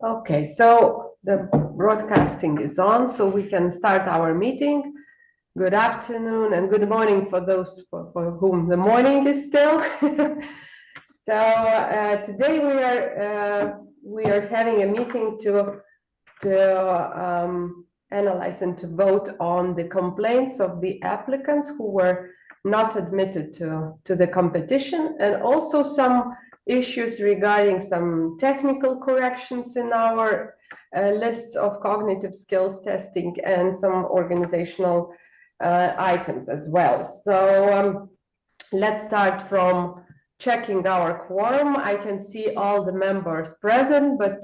Okay, so the broadcasting is on, so we can start our meeting. Good afternoon and good morning for those for whom the morning is still. So today we are having a meeting to analyze and to vote on the complaints of the applicants who were not admitted to the competition, and also some issues regarding some technical corrections in our lists of cognitive skills testing and some organizational items as well. So let's start from checking our quorum. I can see all the members present, but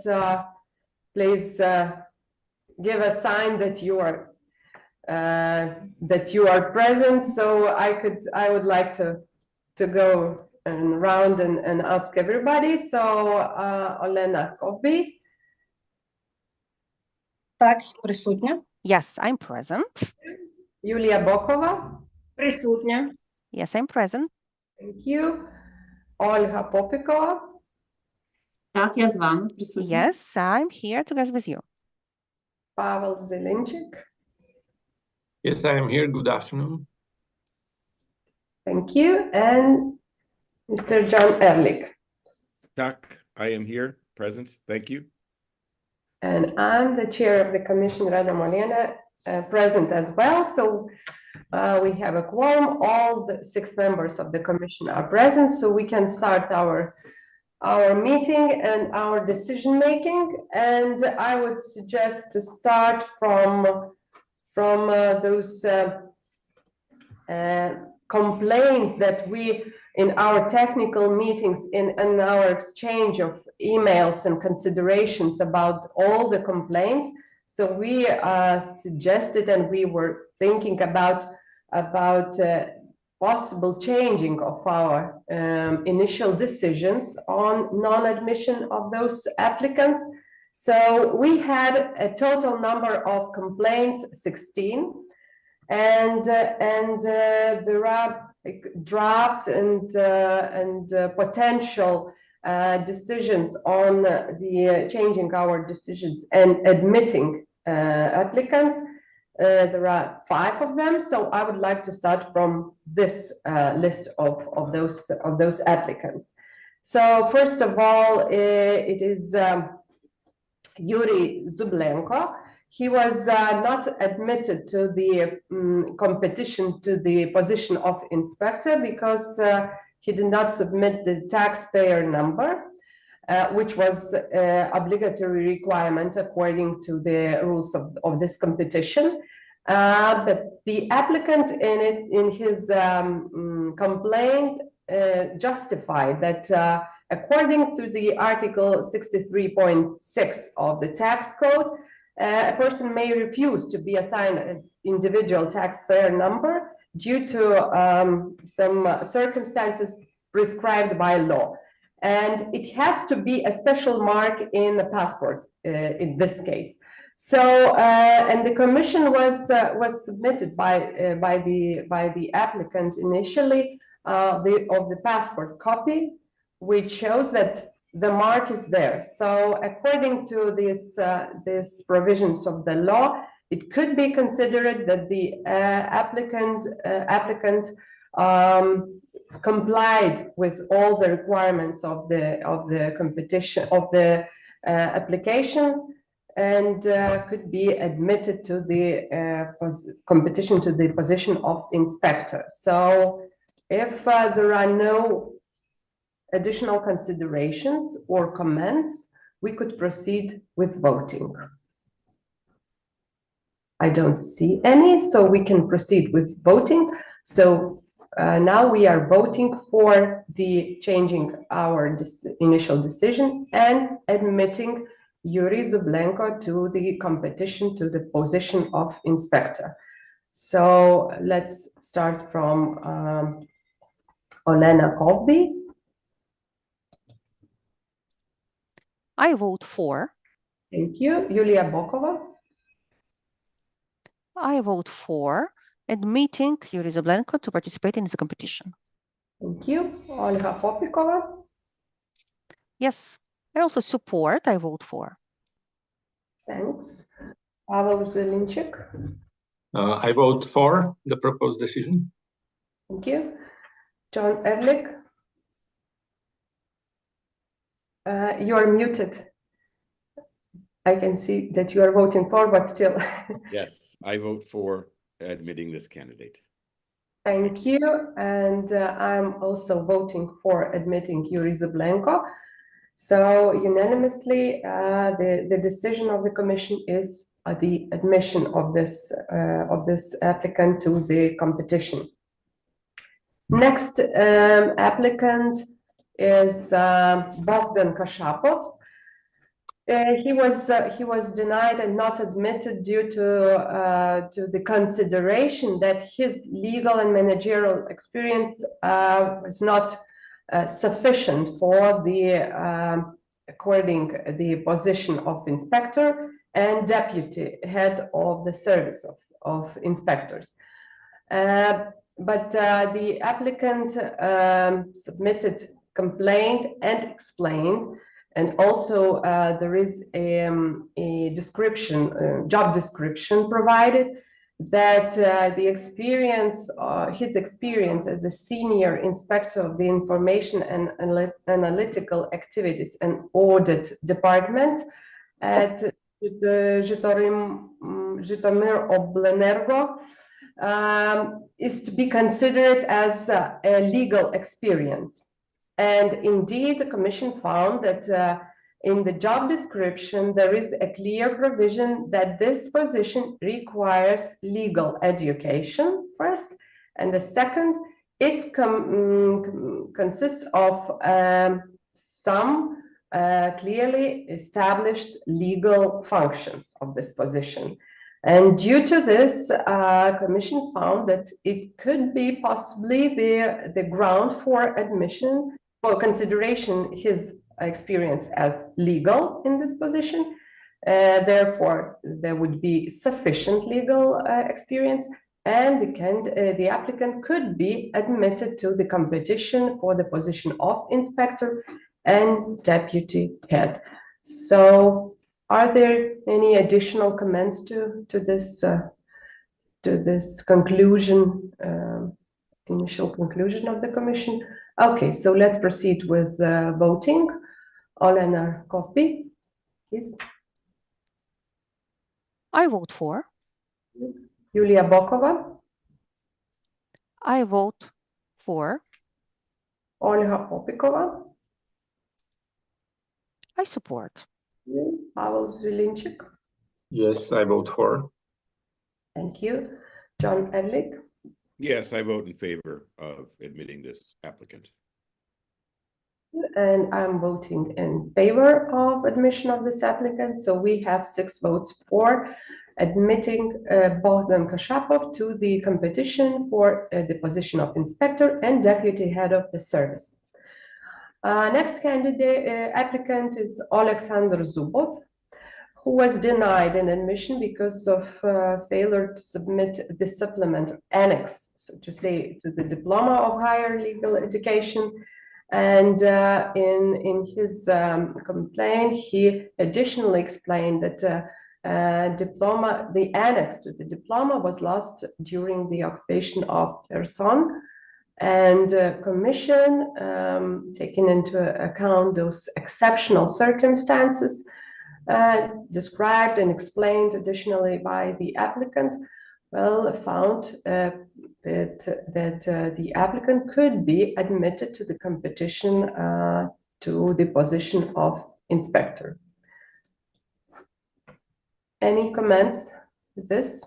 please give a sign that you are present. So I would like to go around and ask everybody. So Olena Kovbi. Так, присутня. Yes, I'm present. Юлія Бокова. Присутня. Yes, I'm present. Thank you. Ольга Попікова. Так, я з вами присутня. Yes, I'm here together with you. Павел Зеленчик. Yes, I am here. Good afternoon. Thank you. And Mr. John Ehrlich. Tak, I am here, present. Thank you. And I'm the chair of the commission, Rada Molena, present as well. So we have a quorum. All the 6 members of the commission are present, so we can start our meeting and our decision making. And I would suggest to start from those complaints that we, in our technical meetings, in our exchange of emails and considerations about all the complaints. So we suggested, and we were thinking about possible changing of our initial decisions on non-admission of those applicants. So we had a total number of complaints, 16, and there are drafts and potential decisions on the changing our decisions and admitting applicants. There are 5 of them, so I would like to start from this list of those applicants. So first of all, it is Yuri Zublenko. He was not admitted to the competition to the position of inspector because he did not submit the taxpayer number, which was obligatory requirement according to the rules of this competition. But the applicant in his complaint justified that according to the Article 63.6 of the tax code, a person may refuse to be assigned an individual taxpayer number due to some circumstances prescribed by law. And it has to be a special mark in the passport in this case. So, and the commission was submitted by the applicant initially of the passport copy, which shows that the mark is there. So according to these provisions of the law, it could be considered that the applicant complied with all the requirements of the competition of the application, and could be admitted to the competition to the position of inspector. So if there are no additional considerations or comments, we could proceed with voting. I don't see any, so we can proceed with voting. So now we are voting for the changing our initial decision and admitting Yuri Zublenko to the competition to the position of inspector. So let's start from Olena Kovbi. I vote for. Thank you. Yulia Bokova. I vote for admitting Yuri Zublenko to participate in the competition. Thank you. Olga Popikova. Yes, I also support. I vote for. Thanks. Pavel Zelinchik. I vote for the proposed decision. Thank you. John Ehrlich. You are muted. I can see that you are voting for, but still. Yes, I vote for admitting this candidate. Thank you. And I'm also voting for admitting Yuri Zublenko. So unanimously, the decision of the commission is the admission of this applicant to the competition. Next applicant is Bogdan Kashapov. He was denied and not admitted due to the consideration that his legal and managerial experience was not sufficient for the according the position of inspector and deputy head of the service of inspectors. But the applicant submitted complaint and explained. And also there is a description, job description provided that the experience, his experience as a senior inspector of the information and analytical activities and audit department at the Zhytomyr Oblenergo is to be considered as a legal experience. And indeed, the commission found that in the job description, there is a clear provision that this position requires legal education first. And the second, it consists of some clearly established legal functions of this position. And due to this, commission found that it could be possibly the ground for admission, for consideration his experience as legal in this position. Therefore, there would be sufficient legal experience, and the applicant could be admitted to the competition for the position of inspector and deputy head. So, are there any additional comments to this conclusion, initial conclusion of the commission? Okay, so let's proceed with voting. Olena Kovby, please. I vote for. Yulia Bokova. I vote for. Olga Popikova. I support. Pavel Zelinchik. Yes, I vote for. Thank you. John Ehrlich. Yes, I vote in favor of admitting this applicant. And I'm voting in favor of admission of this applicant. So we have 6 votes for admitting Bogdan Kashapov to the competition for the position of inspector and deputy head of the service. Next candidate applicant is Alexander Zubov, who was denied an admission because of failure to submit the supplement annex, so to say, to the diploma of higher legal education. And in his complaint, he additionally explained that the annex to the diploma was lost during the occupation of Kherson. And commission, taking into account those exceptional circumstances described and explained additionally by the applicant, found that the applicant could be admitted to the competition to the position of inspector. Any comments with this?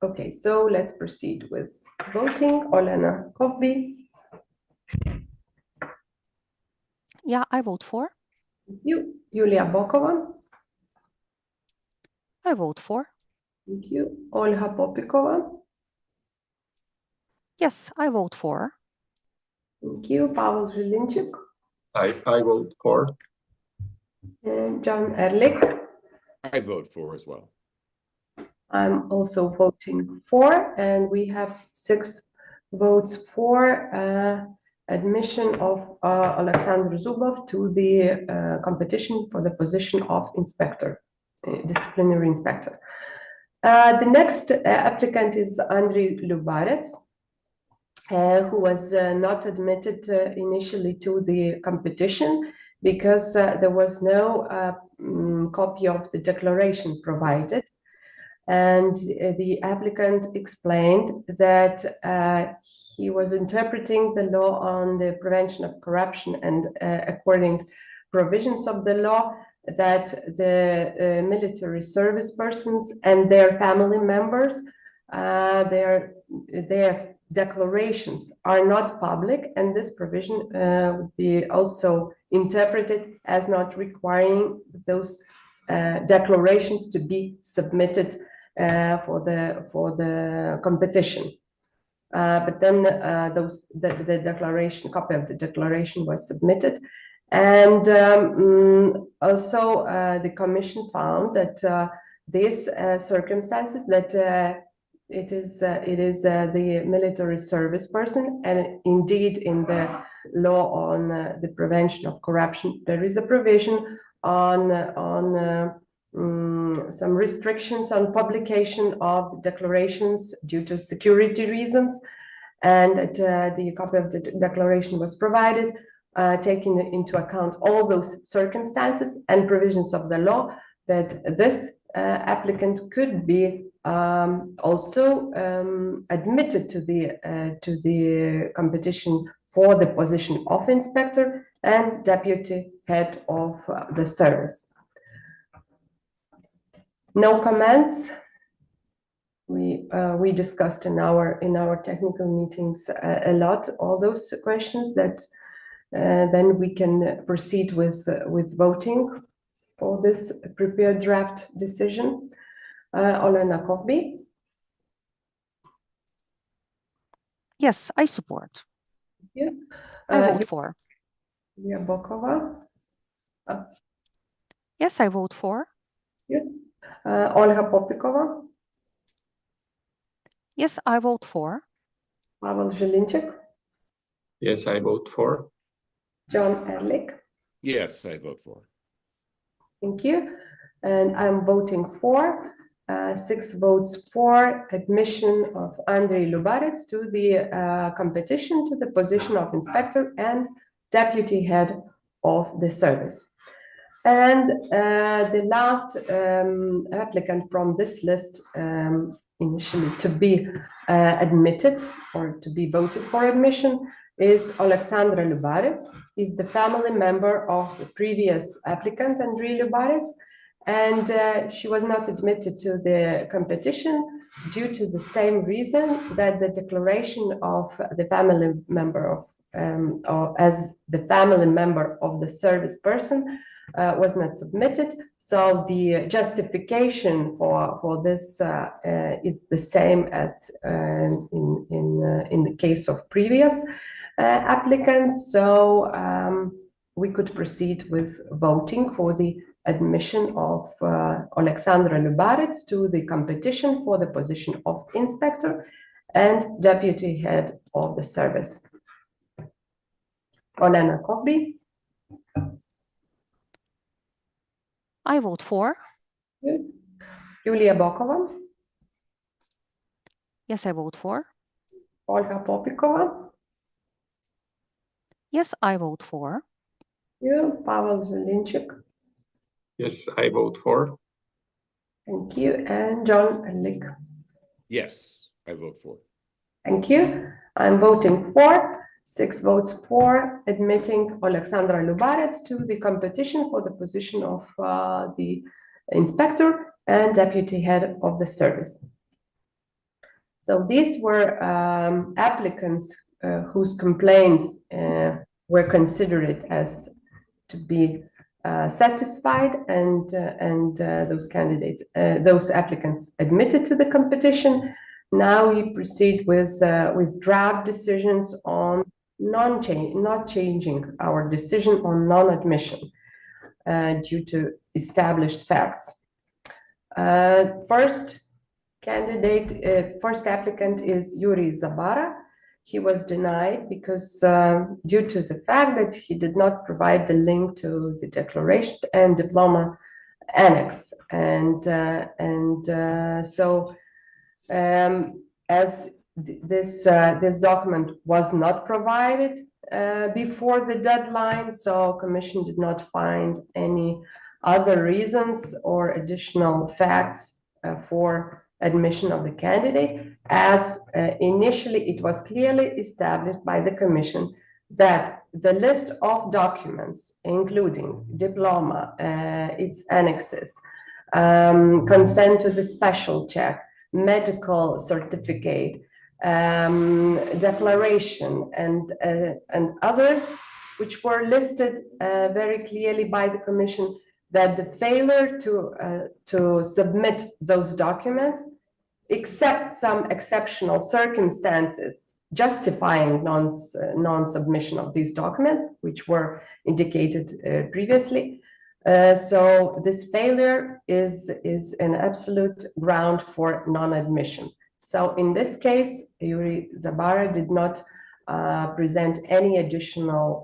Okay, so let's proceed with voting. Olena Kovby. Yeah, I vote for. Thank you. Yulia Bokova. I vote for. Thank you. Olga Popikova. Yes, I vote for. Thank you. Pavel Zelinchik. I vote for. And John Ehrlich. I vote for as well. I'm also voting for, and we have 6 votes for admission of Alexander Zubov to the competition for the position of inspector, disciplinary inspector. The next applicant is Andrei Lubarets, who was not admitted initially to the competition because there was no copy of the declaration provided. And the applicant explained that he was interpreting the law on the prevention of corruption, and according provisions of the law, that the military service persons and their family members, their declarations are not public, and this provision would be also interpreted as not requiring those declarations to be submitted for the competition. But then the declaration, copy of the declaration was submitted. And also the commission found that these circumstances, that it is the military service person, and indeed in the law on the prevention of corruption, there is a provision on some restrictions on publication of declarations due to security reasons, and that the copy of the declaration was provided, taking into account all those circumstances and provisions of the law, that this applicant could be also admitted to the competition for the position of inspector and deputy head of the service. No comments. We discussed in our technical meetings a lot all those questions that then we can proceed with voting for this prepared draft decision. Olena Kovby. Yes, I support. Yeah. I vote for. Yulia Bokova. Yes, I vote for. Yeah. Olga Popikova. Yes, I vote for. Pavel Zelinchik. Yes, I vote for. John Ehrlich. Yes, I vote for. Thank you. And I'm voting for. 6 votes for admission of Andrei Lubarets to the competition to the position of inspector and deputy head of the service. And the last applicant from this list initially to be admitted or to be voted for admission is Alexandra Lubarets. He's the family member of the previous applicant, Andrei Lubarets, and she was not admitted to the competition due to the same reason, that the declaration of the family member of or as the family member of the service person was not submitted. So the justification for this is the same as in the case of previous applicants. So we could proceed with voting for the admission of Alexandra Lubarets to the competition for the position of inspector and deputy head of the service. Olena Kovby. I vote for. Yulia Bokova. Yes, I vote for. Olga Popikova. Yes, I vote for. Pavel Zelinchik. Yes, I vote for. Thank you. And John Ehrlich. Yes, I vote for. Thank you. I'm voting for. 6 votes for admitting Alexandra Lubarets to the competition for the position of the inspector and deputy head of the service. So these were applicants whose complaints were considered as to be satisfied, and those candidates, those applicants admitted to the competition. Now we proceed with draft decisions on not changing our decision on non-admission due to established facts. First applicant is Yuri Zabara. he was denied because due to the fact that he did not provide the link to the declaration and diploma annex, and so as this document was not provided before the deadline, so Commission did not find any other reasons or additional facts for admission of the candidate, as initially it was clearly established by the Commission that the list of documents, including diploma, its annexes, consent to the special check, medical certificate, declaration, and other, which were listed very clearly by the Commission, that the failure to submit those documents, except some exceptional circumstances justifying non-submission of these documents, which were indicated previously. So this failure is an absolute ground for non-admission. So in this case, Yuri Zabara did not present any additional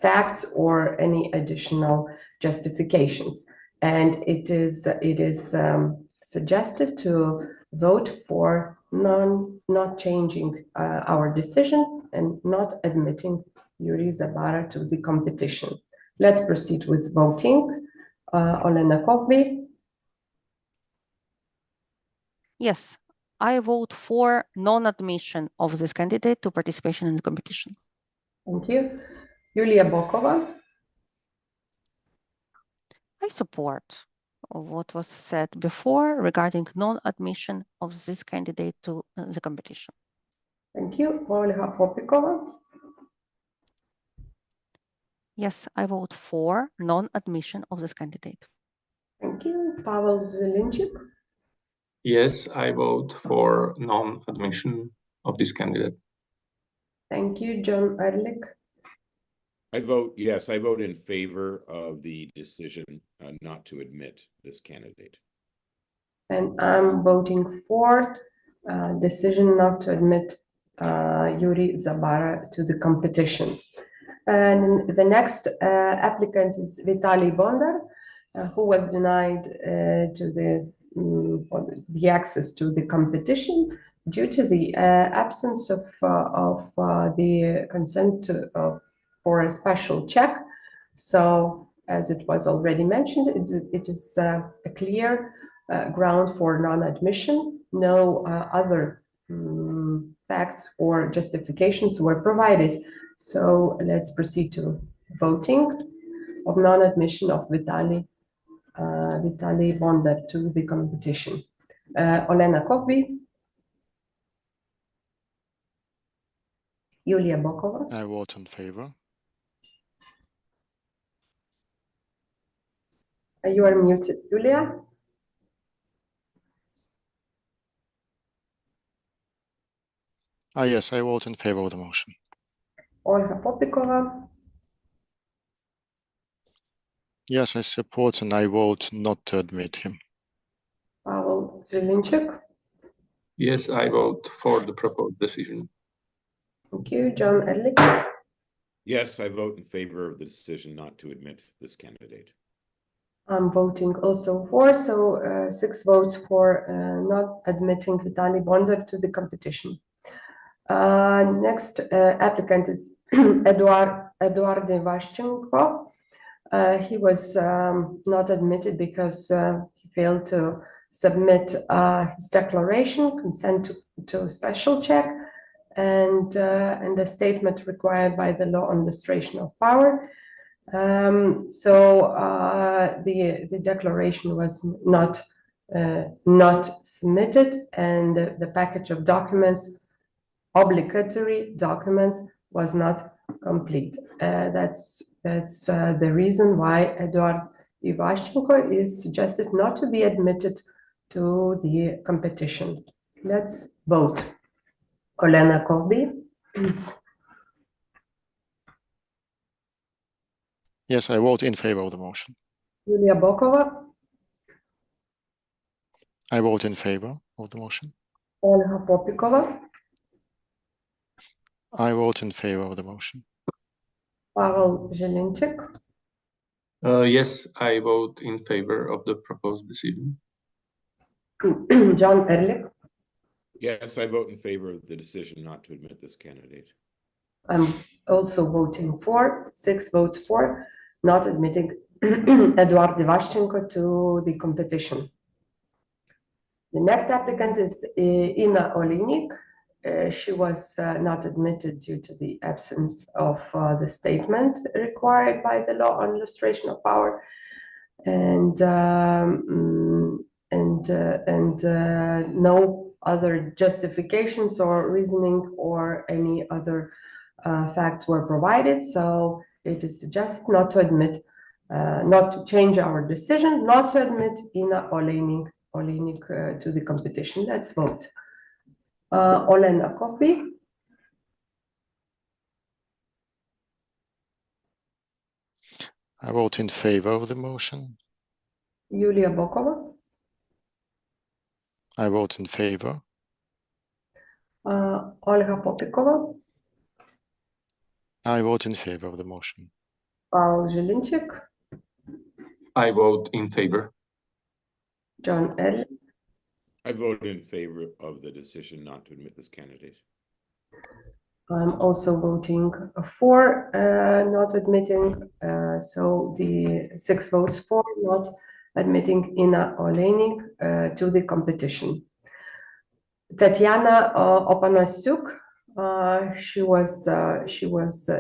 facts or any additional justifications, and it is suggested to vote for not changing our decision and not admitting Yuri Zabara to the competition. Let's proceed with voting. Olena Kovby. Yes, I vote for non-admission of this candidate to participation in the competition. Thank you. Yulia Bokova. I support what was said before regarding non-admission of this candidate to the competition. Thank you. Olga Popikova. Yes, I vote for non-admission of this candidate. Thank you. Pavel Zelinchik. Yes, I vote for non-admission of this candidate. Thank you. John Ehrlich. I vote yes. I vote in favor of the decision not to admit this candidate. And I'm voting for decision not to admit Yuri Zabara to the competition. And the next applicant is Vitaly Bondar, who was denied for the access to the competition due to the absence of the consent for a special check. So, as it was already mentioned, it is a clear ground for non-admission. No other facts or justifications were provided. So let's proceed to voting of non-admission of Vitaly Bondar to the competition. Olena Kovby. Yulia Bokova. I vote in favor. You are muted, Yulia. Yes, I vote in favor of the motion. Olga Popikova. Yes, I support and I vote not to admit him. Pavel Zelinchik. Yes, I vote for the proposed decision. Thank you. John Ehrlich. Yes, I vote in favor of the decision not to admit this candidate. I'm voting also for, so 6 votes for not admitting Vitaly Bondar to the competition. Next applicant is Eduard Ivashchenko. He was not admitted because he failed to submit his declaration, consent to special check, and a statement required by the law on illustration of power. So the declaration was not submitted, and the package of documents, obligatory documents, was not complete. That's the reason why Eduard Ivashchenko is suggested not to be admitted to the competition. Let's vote. Olena Kovby. Yes, I vote in favor of the motion. Yulia Bokova. I vote in favor of the motion. Olga Popikova. I vote in favor of the motion. Pavel Zelenchik, Yes, I vote in favor of the proposed decision. John Ehrlich. Yes, I vote in favor of the decision not to admit this candidate. I'm also voting for, 6 votes for, not admitting Eduard Ivashchenko to the competition. The next applicant is Ina Olinik. She was not admitted due to the absence of the statement required by the law on illustration of power, and no other justifications or reasoning or any other facts were provided. So it is suggested not to admit, not to change our decision, not to admit Ina Olinik to the competition. Let's vote. Olena Kovby, I vote in favor of the motion. Yulia Bokova, I vote in favor. Olga Popikova, I vote in favor of the motion. Paul Zelenchik, I vote in favor. John Ehrlich, I vote in favor of the decision not to admit this candidate. I'm also voting for not admitting, so the 6 votes for not admitting Ina Olenik to the competition. Tatiana Opanasyuk, she was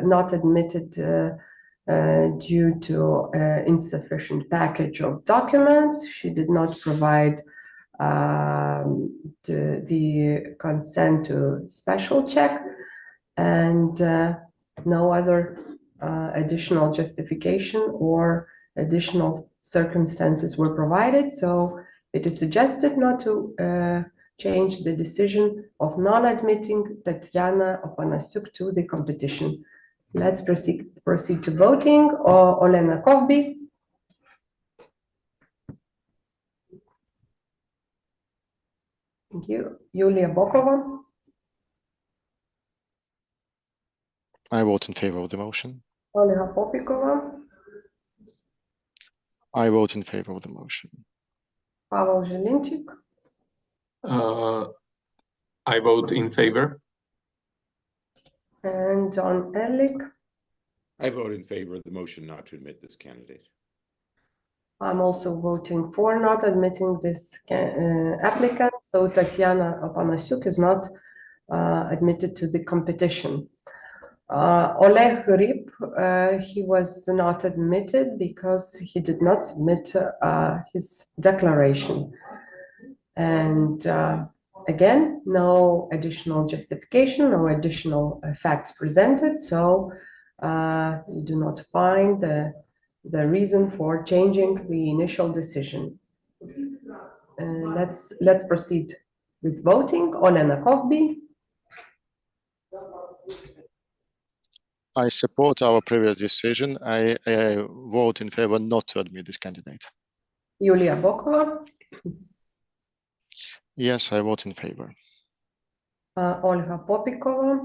not admitted due to insufficient package of documents. She did not provide the consent to special check, and no other additional justification or additional circumstances were provided. So it is suggested not to change the decision of non-admitting Tatiana Opanasyuk to the competition. Let's proceed to voting. Olena Kovby, thank you. Yulia Bokova, I vote in favor of the motion. Olga Popikova, I vote in favor of the motion. Pavel Zelenchik, I vote in favor. and John Ehrlich. I vote in favor of the motion not to admit this candidate. I'm also voting for not admitting this applicant. So Tatiana Opanasyuk is not admitted to the competition. Oleg Rib, he was not admitted because he did not submit his declaration. And again, no additional justification, no additional facts presented. So we do not find the reason for changing the initial decision. Let's proceed with voting. Olena Kovby, I support our previous decision. I vote in favor not to admit this candidate. Yulia Bokova, Yes, I vote in favor. Olga Popikova,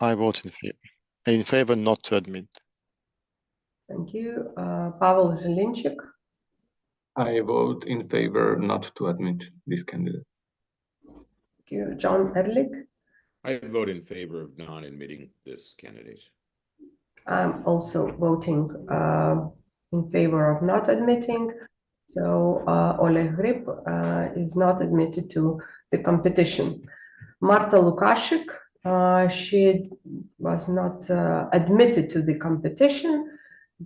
I vote in favor. In favor not to admit. thank you. Pavel Zelenchik, I vote in favor not to admit this candidate. thank you. John Ehrlich, I vote in favor of non-admitting this candidate. I'm also voting in favor of not admitting. So Oleg Rib is not admitted to the competition. Marta Lukashik, she was not admitted to the competition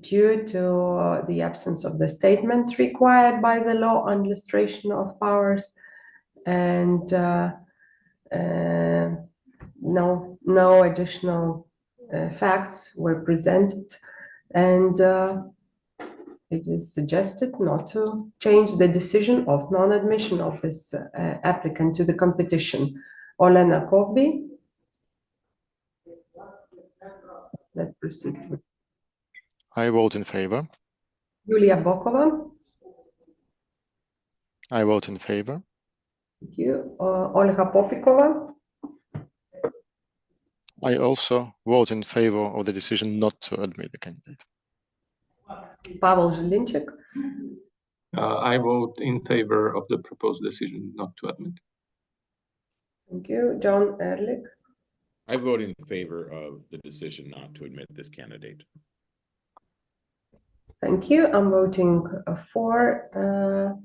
due to the absence of the statement required by the law on illustration of powers, and no additional facts were presented, and it is suggested not to change the decision of non-admission of this applicant to the competition. Olena Kovby, let's proceed. I vote in favor. Yulia Bokova, I vote in favor. thank you. Olga Popikova, I also vote in favor of the decision not to admit the candidate. Pavel Zhelinchik. I vote in favor of the proposed decision not to admit. Thank you. John Ehrlich. I vote in favor of the decision not to admit this candidate. Thank you. I'm voting for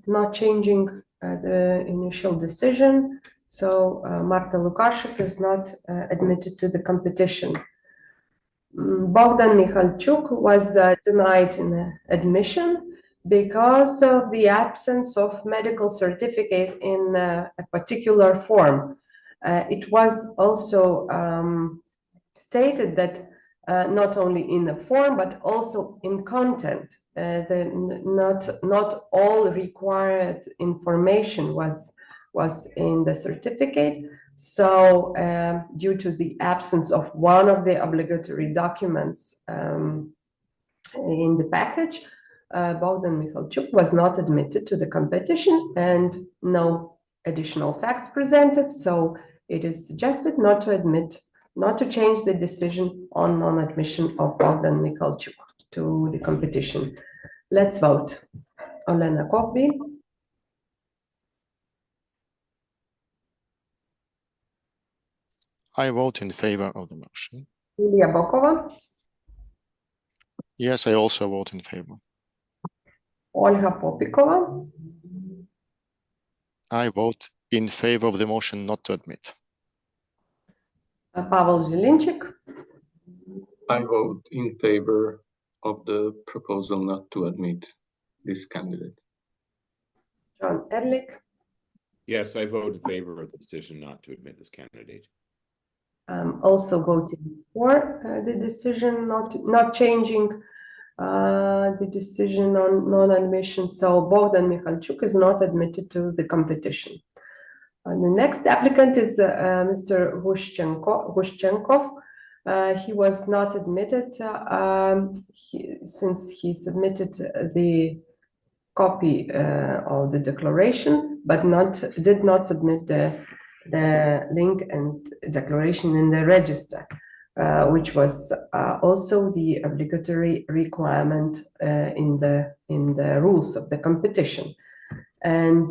not changing the initial decision. So Marta Lukashuk is not admitted to the competition. Bogdan Mikhalchuk was denied in admission because of the absence of medical certificate in a particular form. It was also stated that not only in the form but also in content, not all required information was in the certificate. So due to the absence of one of the obligatory documents in the package, Bogdan Mikhalchuk was not admitted to the competition and no additional facts presented. So it is suggested not to change the decision on non-admission of Bogdan Mikhalchuk to the competition. Let's vote. Olena Kovby. I vote in favor of the motion. Yulia Bokova. Yes, I also vote in favor. Olga Popikova. I vote in favor of the motion not to admit. Pavel Zhelinchik. I vote in favor of the proposal not to admit this candidate. John Ehrlich. Yes, I vote in favor of the decision not to admit this candidate. Also voting for the decision not changing the decision on non-admission. So Bogdan Mikhalchuk is not admitted to the competition. The next applicant is Mr. Gushchenkov. He was not admitted since he submitted the copy of the declaration, but did not submit the link and declaration in the register, which was also the obligatory requirement in the rules of the competition. And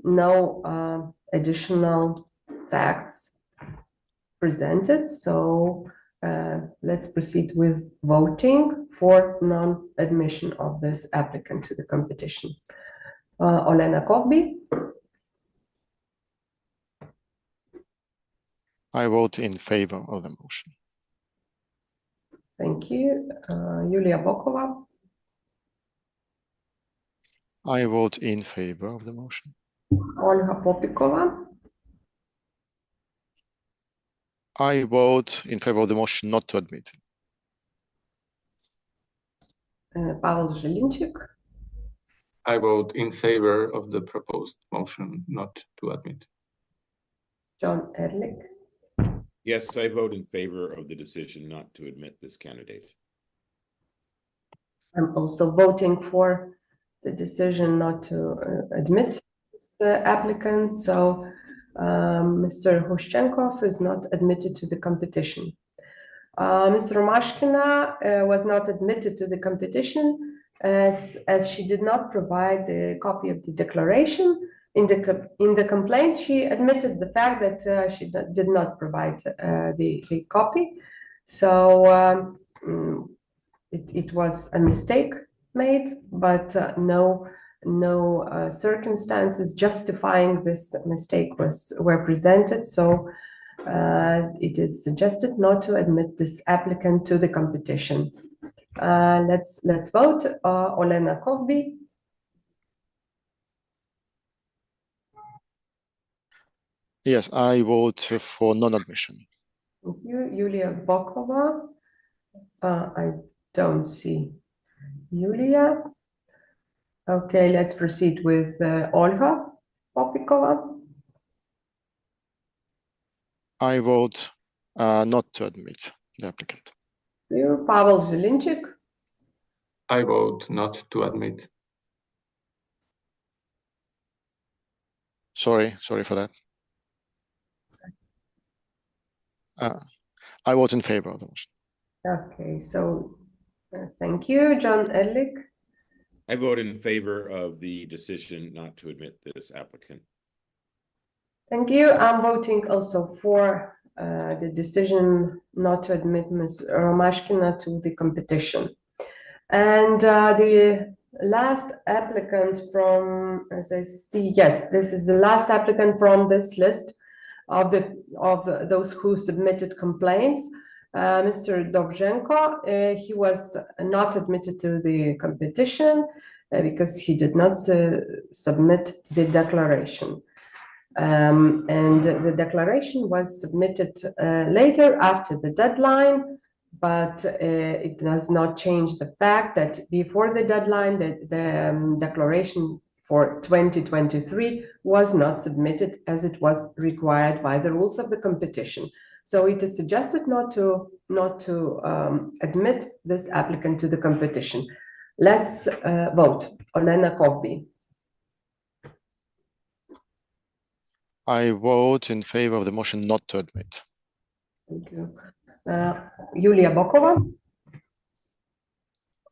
no additional facts presented. So let's proceed with voting for non-admission of this applicant to the competition. Olena Kovby. I vote in favor of the motion. Thank you. Yulia Bokova. I vote in favor of the motion. Olga Popikova. I vote in favor of the motion not to admit. Pavel Zhelinchik. I vote in favor of the proposed motion not to admit. John Ehrlich. Yes, I vote in favor of the decision not to admit this candidate. I'm also voting for the decision not to admit the applicant. So Mr. Hushchenkov is not admitted to the competition. Mr. Romashkina was not admitted to the competition as she did not provide the copy of the declaration. In the complaint, she admitted the fact that she did not provide the copy. So it was a mistake made, but no circumstances justifying this mistake were presented. So it is suggested not to admit this applicant to the competition. Let's vote. Olena Kovby. Yes, I vote for non-admission. Thank you. Yulia Bokova. I don't see Yulia. Okay, let's proceed with Olga Popikova. I vote not to admit the applicant. You, Pavel Zhelinchik. I vote not to admit. Sorry for that. I vote in favor of the motion. Okay, so thank you, John Ehrlich. I vote in favor of the decision not to admit this applicant. Thank you. I'm voting also for the decision not to admit Ms. Romashkina to the competition. And the last applicant from, as I see, yes, this is the last applicant from this list of those who submitted complaints. Mr. Dovzhenko, he was not admitted to the competition because he did not submit the declaration. And the declaration was submitted later after the deadline, but it does not change the fact that before the deadline, the declaration for 2023 was not submitted as it was required by the rules of the competition. So it is suggested not to admit this applicant to the competition. Let's vote. Olena Kovbi. I vote in favor of the motion not to admit. Thank you. Yulia Bokova.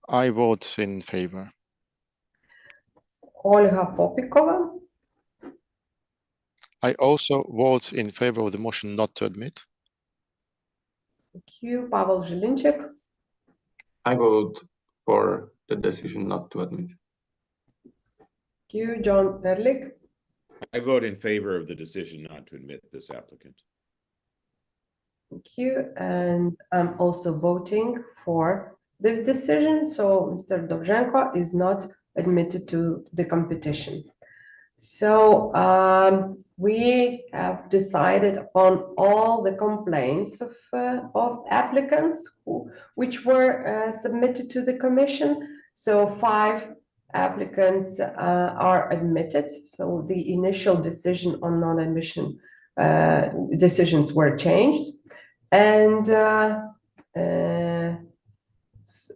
I vote in favor. Olga Popikova. I also vote in favor of the motion not to admit. Thank you. Pavel Zhelinchik. I vote for the decision not to admit. Thank you. John Ehrlich. I vote in favor of the decision not to admit this applicant. Thank you. And I'm also voting for this decision. So Mr. Dovzhenko is not admitted to the competition. So we have decided upon all the complaints of applicants which were submitted to the commission. So 5 applicants are admitted. So the initial decision on non-admission decisions were changed, and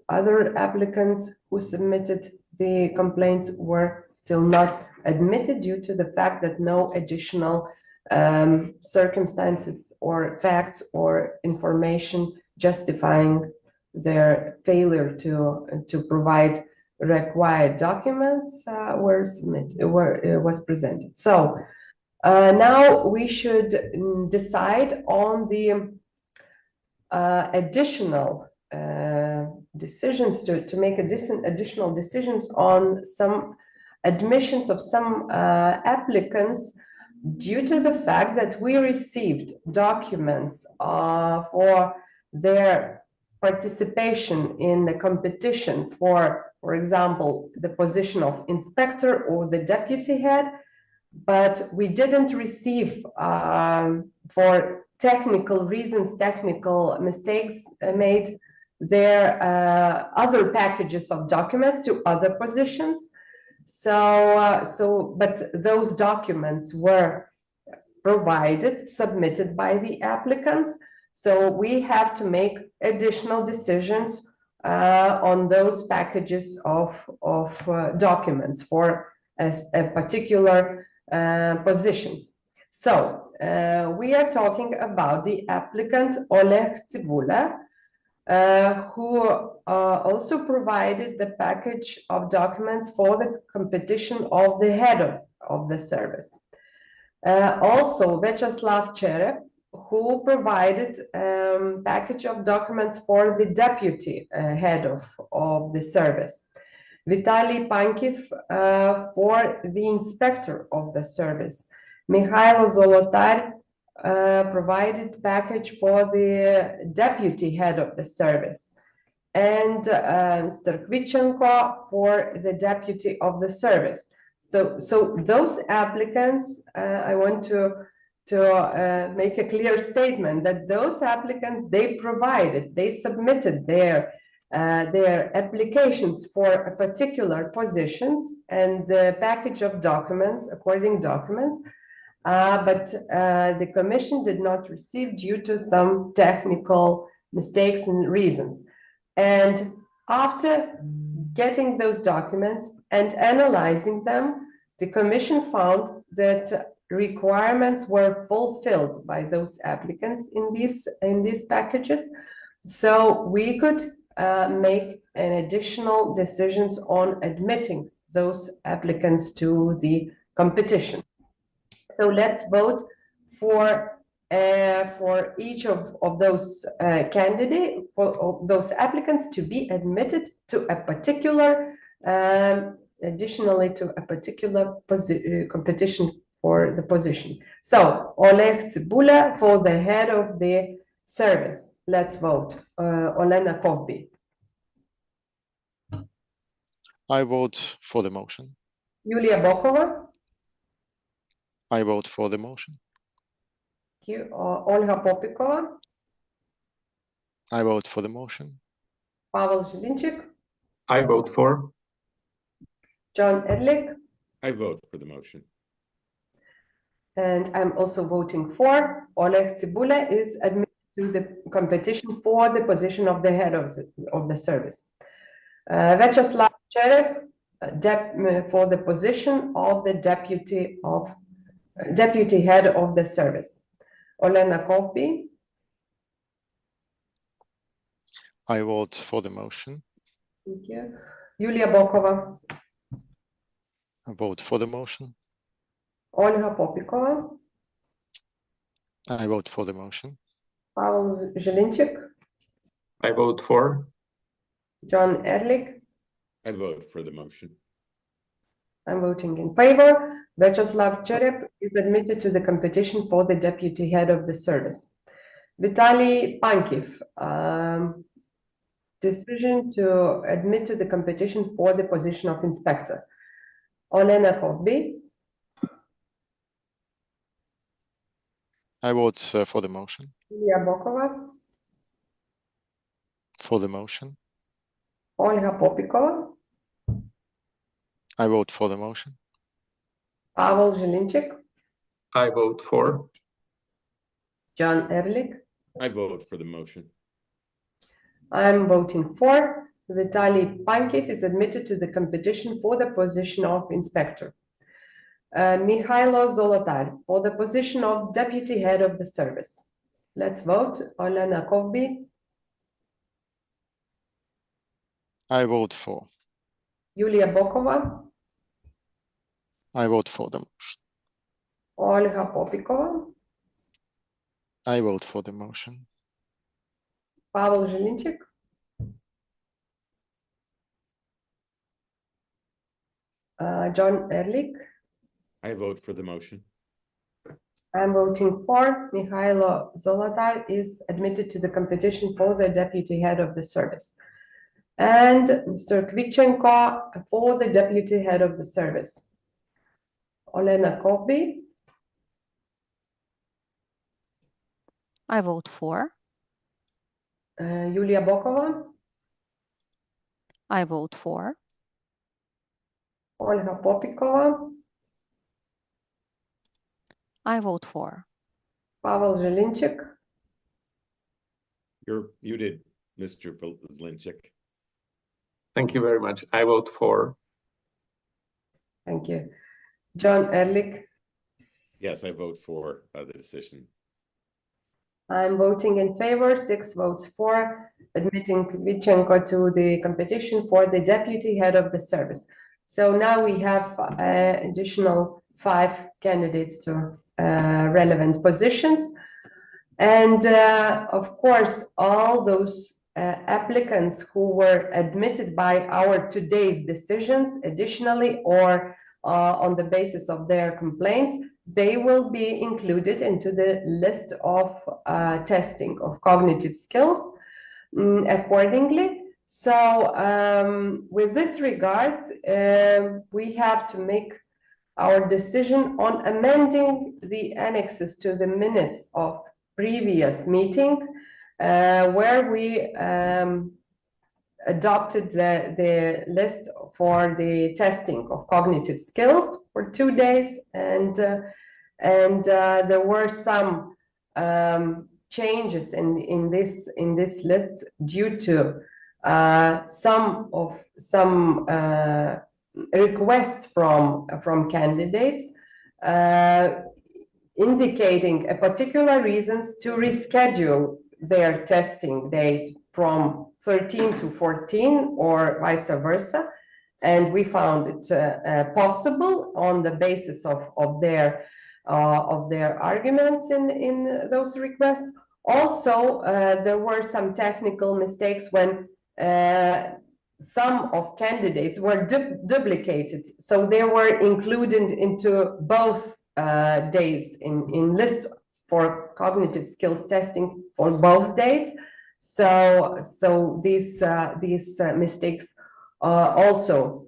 other applicants who submitted the complaints were still not admitted due to the fact that no additional circumstances or facts or information justifying their failure to provide required documents was presented. So now we should decide on the additional decisions to make additional decisions on some admissions of some applicants due to the fact that we received documents for their participation in the competition for example, the position of inspector or the deputy head, but we didn't receive for technical reasons, technical mistakes made their other packages of documents to other positions. But those documents were provided, submitted by the applicants. So we have to make additional decisions on those packages of documents for a particular positions. So we are talking about the applicant Oleg Tsibula, who also provided the package of documents for the competition of the head of the service. Also, Vyacheslav Cherev, who provided package of documents for the deputy head of the service. Vitaly Pankiv for the inspector of the service. Mikhailo Zolotar provided package for the deputy head of the service. And Mr. Kvitchenko for the deputy of the service. So those applicants, I want to make a clear statement that those applicants, they submitted their applications for a particular positions and the package of documents, according documents, but the commission did not receive due to some technical mistakes and reasons. And after getting those documents and analyzing them, the commission found that requirements were fulfilled by those applicants in these packages. So we could make an additional decisions on admitting those applicants to the competition. So let's vote for each of those candidates, for those applicants to be admitted to a particular, additionally to a particular competition for the position. So Oleg Tsibula for the head of the service. Let's vote. Olena Kovbi. I vote for the motion. Yulia Bokova. I vote for the motion. Thank you. Olga Popikova. I vote for the motion. Pavel Zhelinchik. I vote for. John Ehrlich. I vote for the motion. And I'm also voting for. Oleg Tsibula is admitted to the competition for the position of the head of the service. Vyacheslav Cherev for the position of the deputy head of the service. Olena Kovbi. I vote for the motion. Thank you. Yulia Bokova. I vote for the motion. Olga Popikova. I vote for the motion. Pavel Zhelinchik. I vote for. John Ehrlich. I vote for the motion. I'm voting in favor. Vyacheslav Cherev is admitted to the competition for the deputy head of the service. Vitaly Pankiv, decision to admit to the competition for the position of inspector. Olena Kovbi. I vote for the motion. Yulia Bokova. For the motion. Olga Popikova. I vote for the motion. Pavel Zhelinchik. I vote for. John Ehrlich. I vote for the motion. I'm voting for. Vitaly Pankiv is admitted to the competition for the position of inspector. Mikhailo Zolotar for the position of deputy head of the service. Let's vote. Olena Kovbi. I vote for. Yulia Bokova. I vote for the motion. Olga Popikova. I vote for the motion. Pavel Zhelinchik. John Ehrlich. I vote for the motion. I'm voting for. Mikhailo Zolotar is admitted to the competition for the deputy head of the service. And Mr. Kvitchenko for the deputy head of the service. Olena Kovbi. I vote for. Yulia Bokova. I vote for. Olga Popikova. I vote for. Pavel Zhelinchik. You're muted, Mr. Zlinchik. Thank you very much. I vote for. Thank you. John Ehrlich. Yes, I vote for the decision. I'm voting in favor, 6 votes for, admitting Kvitchenko to the competition for the deputy head of the service. So now we have additional 5 candidates to relevant positions. And of course, all those applicants who were admitted by our today's decisions additionally or on the basis of their complaints, they will be included into the list of testing of cognitive skills accordingly. So with this regard, we have to make our decision on amending the annexes to the minutes of previous meeting, where we adopted the list for the testing of cognitive skills for 2 days, and there were some changes in this list due to some requests from candidates. indicating a particular reasons to reschedule their testing date from 13 to 14 or vice versa. And we found it possible on the basis of their arguments in those requests. Also, there were some technical mistakes when some of candidates were duplicated, so they were included into both days in lists for cognitive skills testing for both days. So these mistakes also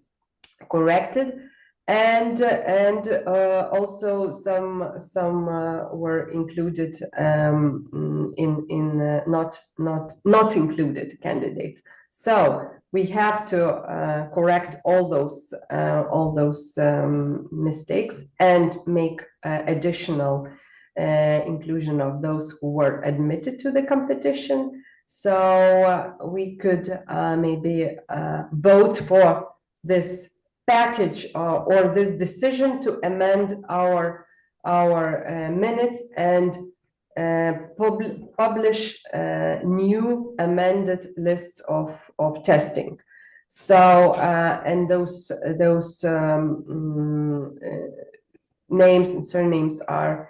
corrected, and also some were included in not included candidates. So we have to correct all those mistakes and make additional inclusion of those who were admitted to the competition. So we could maybe vote for this package or this decision to amend our minutes and publish new amended lists of testing. So and those names and surnames are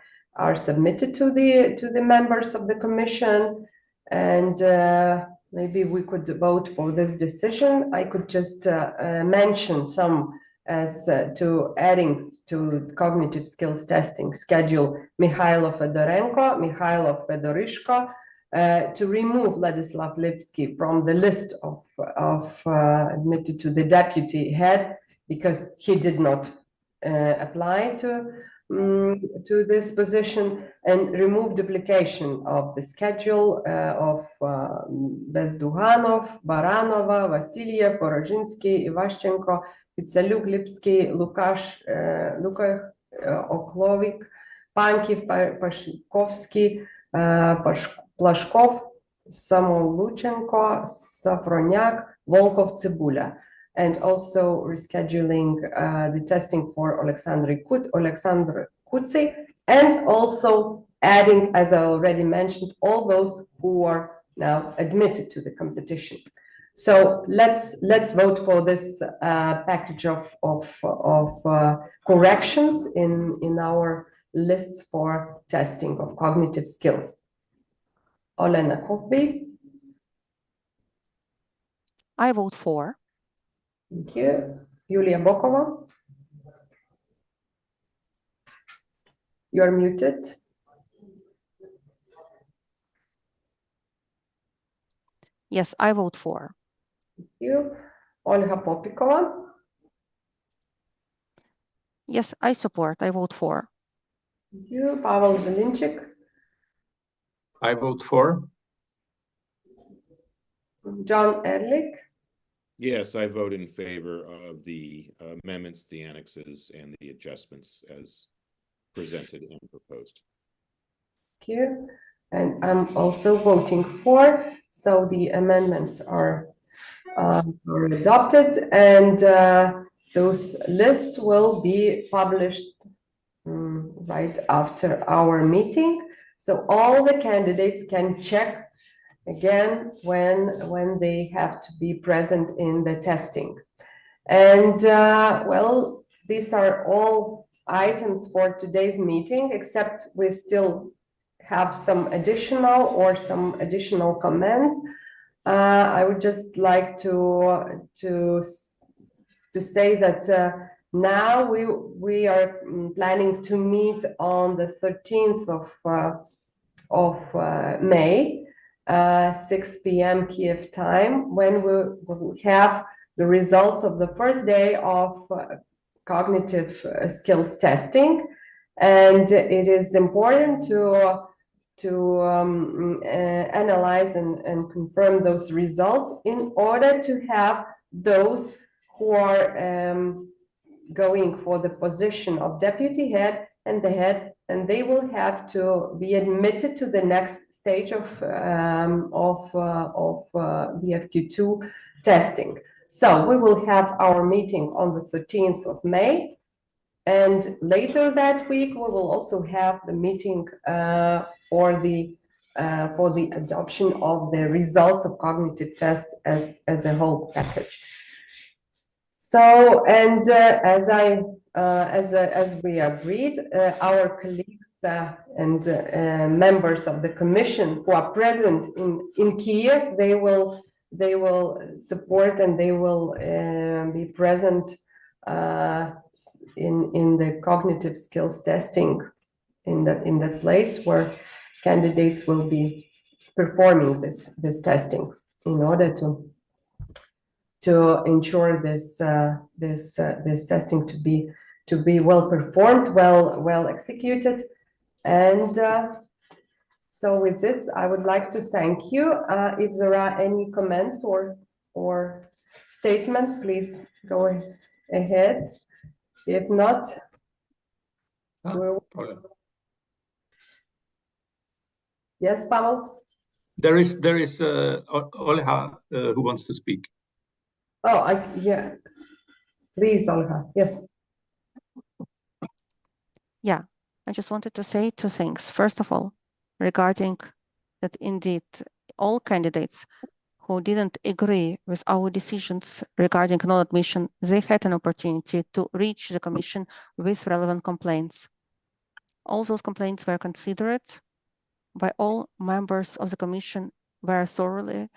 submitted to the members of the commission, and maybe we could vote for this decision. I could just mention some as to adding to cognitive skills testing schedule Mikhailo Fedorenko, Mikhailo Fedorishko, to remove Ladislav Lipsky from the list of admitted to the deputy head because he did not apply to this position, and remove duplication of the schedule of Bezduhanov, Baranova, Vasiliev, Vorozhinsky, Ivashchenko, Pitsaluk, Lipsky, Lukash, Oklovik, Pankiv, Pashikovsky, Plashkov, Samoluchenko, Safronyak, Volkov, Tsibula. And also rescheduling the testing for Alexander Kutsi, and also adding, as I already mentioned, all those who are now admitted to the competition. So let's vote for this package of corrections in our lists for testing of cognitive skills. Olena Kovby. I vote for. Thank you. Yulia Bokova. You're muted. Yes, I vote for. Thank you. Olga Popikova. Yes, I support. I vote for. Thank you. Pavel Zelinchik. I vote for. John Ehrlich. Yes, I vote in favor of the amendments, the annexes, and the adjustments as presented and proposed. Thank you. And I'm also voting for. So the amendments are adopted, and those lists will be published right after our meeting. So all the candidates can check again when they have to be present in the testing. And well, these are all items for today's meeting, except we still have some additional comments. I would just like to say that now we are planning to meet on the 13th of May, 6 p.m. Kiev time, when we will have the results of the first day of cognitive skills testing. And it is important to analyze and confirm those results in order to have those who are going for the position of deputy head and the head, and they will have to be admitted to the next stage of BFQ2 testing. So we will have our meeting on the 13th of May, And later that week, we will also have the meeting for the adoption of the results of cognitive tests as a whole package. So, and as we agreed, our colleagues and members of the commission who are present in Kiev, they will support and they will be present in the cognitive skills testing in the place where candidates will be performing this testing in order to ensure this testing to be well performed, well executed. And so with this, I would like to thank you. If there are any comments or statements, please go ahead. If not, we'll... Yes, Pavel? There is Olha who wants to speak. Oh, yeah. Please, Olga. Yes. Yeah, I just wanted to say two things. First of all, regarding that indeed all candidates who didn't agree with our decisions regarding non-admission, they had an opportunity to reach the Commission with relevant complaints. All those complaints were considered by all members of the Commission very thoroughly,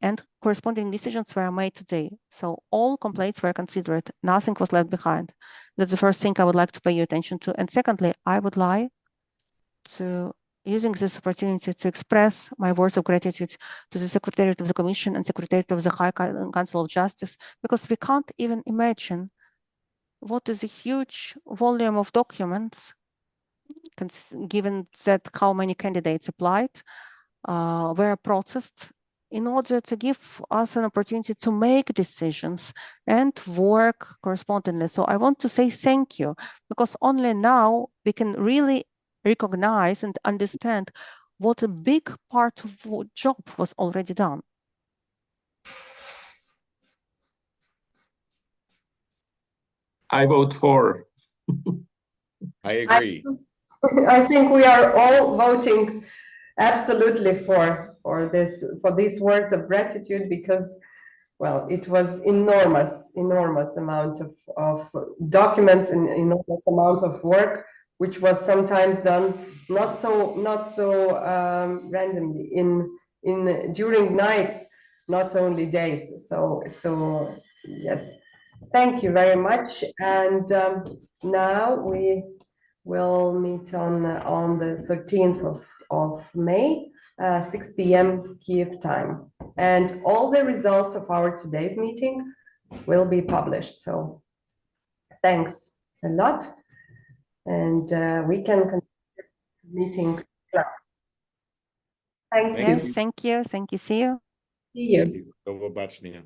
and corresponding decisions were made today. So all complaints were considered, nothing was left behind. That's the first thing I would like to pay your attention to. And secondly, I would like to, using this opportunity, to express my words of gratitude to the Secretariat of the Commission and Secretariat of the High Council of Justice, because we can't even imagine what is a huge volume of documents, given that how many candidates applied, were processed in order to give us an opportunity to make decisions and work correspondingly. So I want to say thank you, because only now we can really recognize and understand what a big part of the job was already done. I vote for. I agree. I think we are all voting absolutely for these words of gratitude, because, well, it was enormous amount of documents and enormous amount of work, which was sometimes done not so randomly during nights, not only days. So yes, thank you very much. And now we will meet on the 13th of May, 6 p.m. Kiev time. And all the results of our today's meeting will be published. So thanks a lot. And we can continue meeting. Thank you. Yes, thank you. Thank you. See you. See you. Thank you. Do побачення.